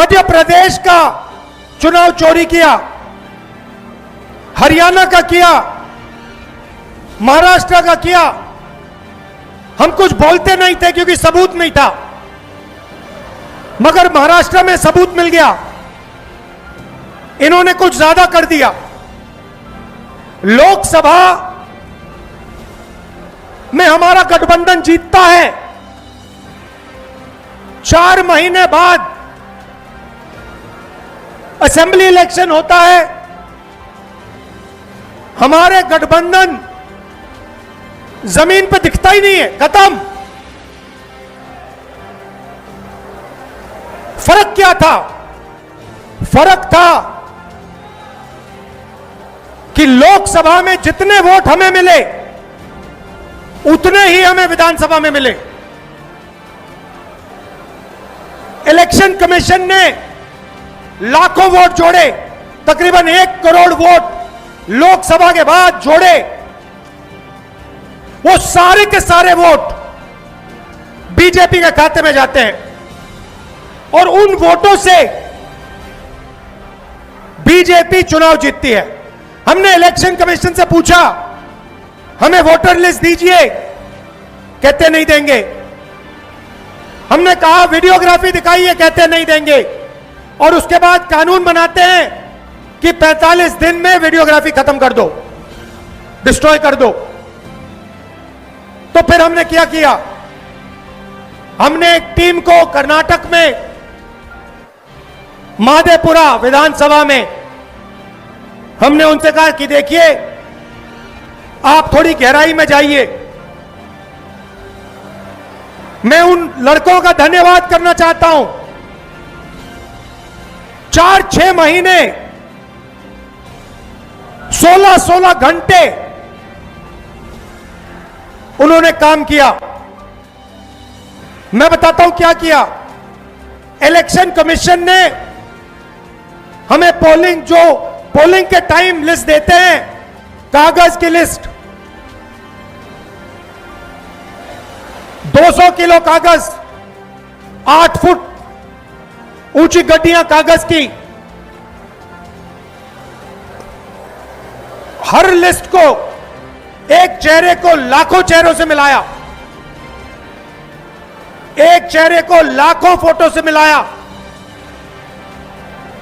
मध्य प्रदेश का चुनाव चोरी किया, हरियाणा का किया, महाराष्ट्र का किया। हम कुछ बोलते नहीं थे क्योंकि सबूत नहीं था, मगर महाराष्ट्र में सबूत मिल गया। इन्होंने कुछ ज्यादा कर दिया। लोकसभा में हमारा गठबंधन जीतता है, 4 महीने बाद असेंबली इलेक्शन होता है, हमारे गठबंधन जमीन पर दिखता ही नहीं है, खत्म। फर्क क्या था? फर्क था कि लोकसभा में जितने वोट हमें मिले उतने ही हमें विधानसभा में मिले। इलेक्शन कमीशन ने लाखों वोट जोड़े, तकरीबन 1 करोड़ वोट लोकसभा के बाद जोड़े। वो सारे के सारे वोट बीजेपी के खाते में जाते हैं और उन वोटों से बीजेपी चुनाव जीतती है। हमने इलेक्शन कमीशन से पूछा, हमें वोटर लिस्ट दीजिए, कहते नहीं देंगे। हमने कहा वीडियोग्राफी दिखाइए, कहते नहीं देंगे। और उसके बाद कानून बनाते हैं कि 45 दिन में वीडियोग्राफी खत्म कर दो, डिस्ट्रॉय कर दो। तो फिर हमने क्या किया? हमने एक टीम को कर्नाटक में माधेपुरा विधानसभा में हमने उनसे कहा कि देखिए, आप थोड़ी गहराई में जाइए। मैं उन लड़कों का धन्यवाद करना चाहता हूं। 4-6 महीने 16-16 घंटे उन्होंने काम किया। मैं बताता हूं क्या किया। इलेक्शन कमीशन ने हमें पोलिंग के टाइम लिस्ट देते हैं, कागज की लिस्ट, 200 किलो कागज, 8 फुट ऊंची गड्डियां कागज की। हर लिस्ट को, एक चेहरे को लाखों चेहरों से मिलाया, एक चेहरे को लाखों फोटो से मिलाया,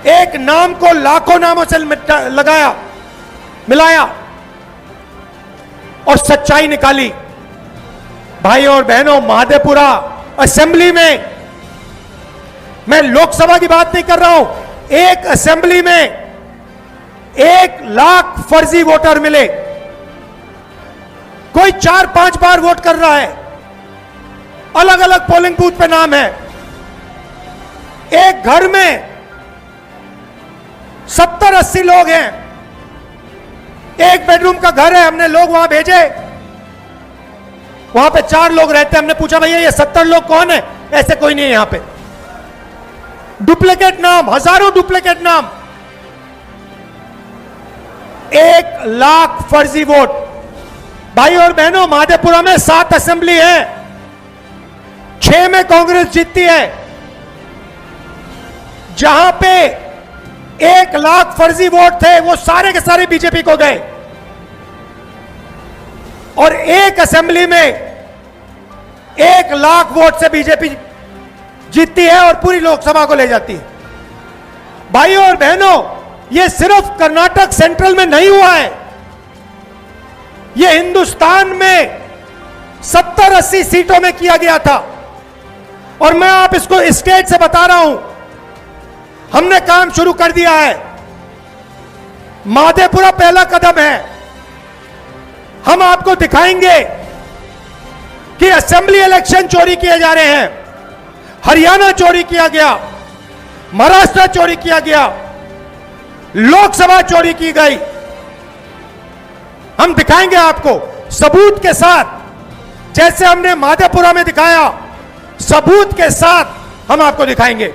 एक नाम को लाखों नामों से मिलाया और सच्चाई निकाली। भाइयों और बहनों, माधेपुरा असेंबली में, मैं लोकसभा की बात नहीं कर रहा हूं, एक असेंबली में 1 लाख फर्जी वोटर मिले। कोई 4-5 बार वोट कर रहा है, अलग अलग पोलिंग बूथ पे नाम है। एक घर में 70-80 लोग हैं, एक बेडरूम का घर है। हमने लोग वहां भेजे, वहां पे 4 लोग रहते हैं। हमने पूछा, भैया ये 70 लोग कौन है? ऐसे कोई नहीं है यहां पे। डुप्लीकेट नाम, हजारों डुप्लीकेट नाम, 1 लाख फर्जी वोट। भाई और बहनों, माधेपुरा में 7 असेंबली है, 6 में कांग्रेस जीतती है। जहां पे 1 लाख फर्जी वोट थे, वो सारे के सारे बीजेपी को गए। और एक असेंबली में 1 लाख वोट से बीजेपी जीतती है और पूरी लोकसभा को ले जाती है। भाइयों और बहनों, यह सिर्फ कर्नाटक सेंट्रल में नहीं हुआ है, यह हिंदुस्तान में 70-80 सीटों में किया गया था। और मैं आप इसको स्टेज से बता रहा हूं, हमने काम शुरू कर दिया है। माधेपुरा पहला कदम है। हम आपको दिखाएंगे कि असेंबली इलेक्शन चोरी किए जा रहे हैं, हरियाणा चोरी किया गया, महाराष्ट्र चोरी किया गया, लोकसभा चोरी की गई। हम दिखाएंगे आपको सबूत के साथ, जैसे हमने माधेपुरा में दिखाया, सबूत के साथ हम आपको दिखाएंगे।